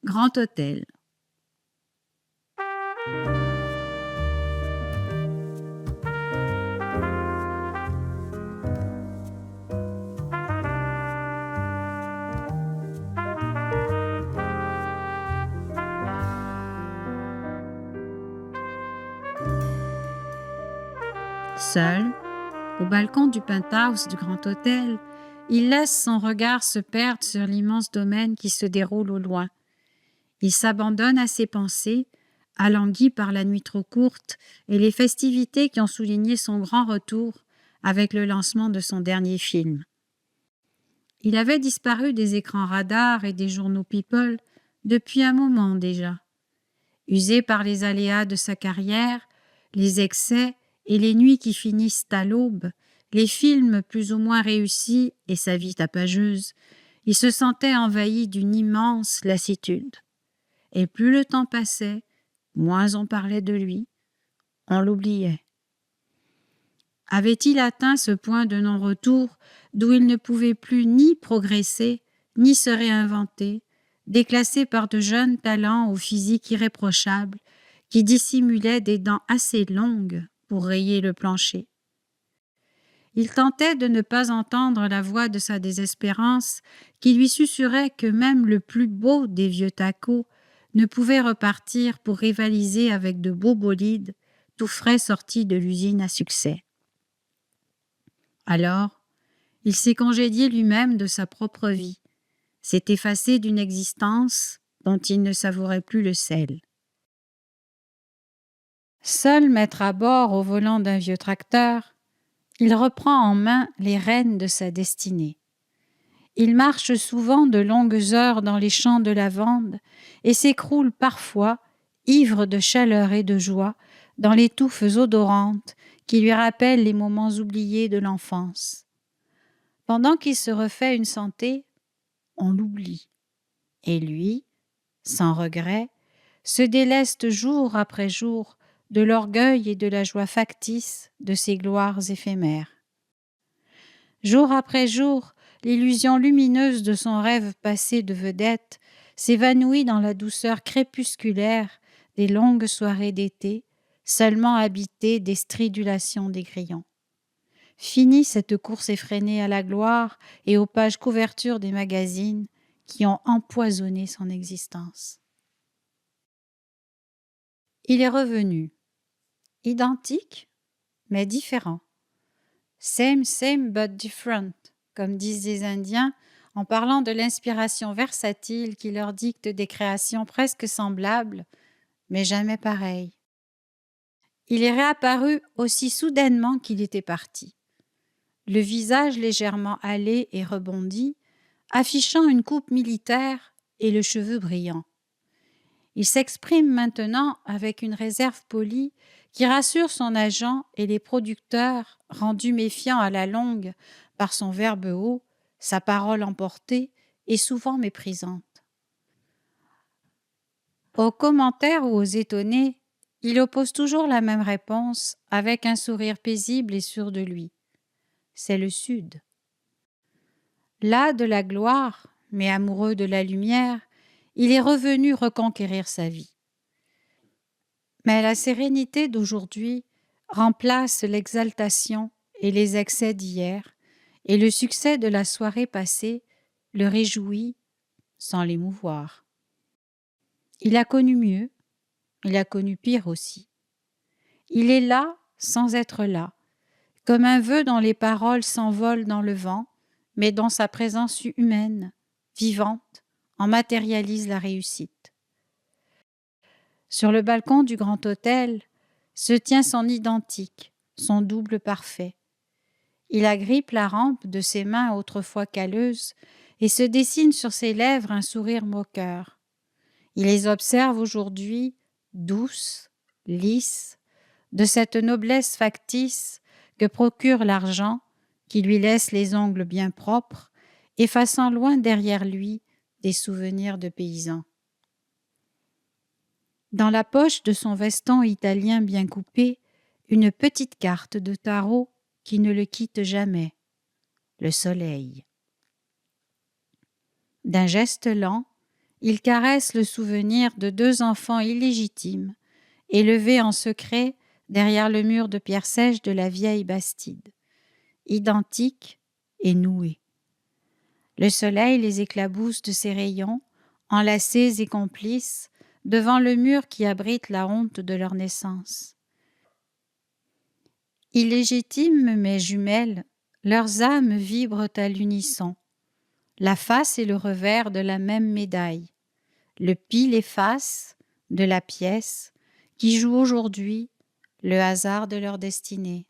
Grand Hôtel. Seul, au balcon du penthouse du Grand Hôtel, il laisse son regard se perdre sur l'immense domaine qui se déroule au loin. Il s'abandonne à ses pensées, alangui par la nuit trop courte et les festivités qui ont souligné son grand retour avec le lancement de son dernier film. Il avait disparu des écrans radars et des journaux People depuis un moment déjà. Usé par les aléas de sa carrière, les excès et les nuits qui finissent à l'aube, les films plus ou moins réussis et sa vie tapageuse, il se sentait envahi d'une immense lassitude. Et plus le temps passait, moins on parlait de lui, on l'oubliait. Avait-il atteint ce point de non-retour d'où il ne pouvait plus ni progresser, ni se réinventer, déclassé par de jeunes talents au physique irréprochable qui dissimulaient des dents assez longues pour rayer le plancher? Il tentait de ne pas entendre la voix de sa désespérance qui lui susurrait que même le plus beau des vieux tacos ne pouvait repartir pour rivaliser avec de beaux bolides tout frais sortis de l'usine à succès. Alors, il s'est congédié lui-même de sa propre vie, s'est effacé d'une existence dont il ne savourait plus le sel. Seul maître à bord au volant d'un vieux tracteur, il reprend en main les rênes de sa destinée. Il marche souvent de longues heures dans les champs de lavande et s'écroule parfois, ivre de chaleur et de joie, dans les touffes odorantes qui lui rappellent les moments oubliés de l'enfance. Pendant qu'il se refait une santé, on l'oublie. Et lui, sans regret, se déleste jour après jour de l'orgueil et de la joie factice de ses gloires éphémères. Jour après jour, l'illusion lumineuse de son rêve passé de vedette s'évanouit dans la douceur crépusculaire des longues soirées d'été, seulement habitées des stridulations des grillons. Finie cette course effrénée à la gloire et aux pages couvertures des magazines qui ont empoisonné son existence. Il est revenu, identique, mais différent. Same, but different, comme disent les Indiens en parlant de l'inspiration versatile qui leur dicte des créations presque semblables, mais jamais pareilles. Il est réapparu aussi soudainement qu'il était parti. Le visage légèrement hâlé et rebondi, affichant une coupe militaire et le cheveu brillant. Il s'exprime maintenant avec une réserve polie qui rassure son agent et les producteurs, rendus méfiants à la longue par son verbe haut, sa parole emportée et souvent méprisante. Aux commentaires ou aux étonnés, il oppose toujours la même réponse avec un sourire paisible et sûr de lui. C'est le Sud. Là de la gloire, mais amoureux de la lumière, il est revenu reconquérir sa vie. Mais la sérénité d'aujourd'hui remplace l'exaltation et les excès d'hier, et le succès de la soirée passée le réjouit sans l'émouvoir. Il a connu mieux, il a connu pire aussi. Il est là sans être là, comme un vœu dont les paroles s'envolent dans le vent, mais dont sa présence humaine, vivante, en matérialise la réussite. Sur le balcon du Grand Hôtel se tient son identique, son double parfait. Il agrippe la rampe de ses mains autrefois calleuses et se dessine sur ses lèvres un sourire moqueur. Il les observe aujourd'hui douces, lisses, de cette noblesse factice que procure l'argent qui lui laisse les ongles bien propres, effaçant loin derrière lui des souvenirs de paysans. Dans la poche de son veston italien bien coupé, une petite carte de tarot qui ne le quitte jamais, le soleil. D'un geste lent, il caresse le souvenir de 2 enfants illégitimes, élevés en secret derrière le mur de pierre sèche de la vieille Bastide, identiques et noués. Le soleil les éclabousse de ses rayons, enlacés et complices, devant le mur qui abrite la honte de leur naissance. Illégitimes mais jumelles, leurs âmes vibrent à l'unisson, la face et le revers de la même médaille, le pile et face de la pièce qui joue aujourd'hui le hasard de leur destinée.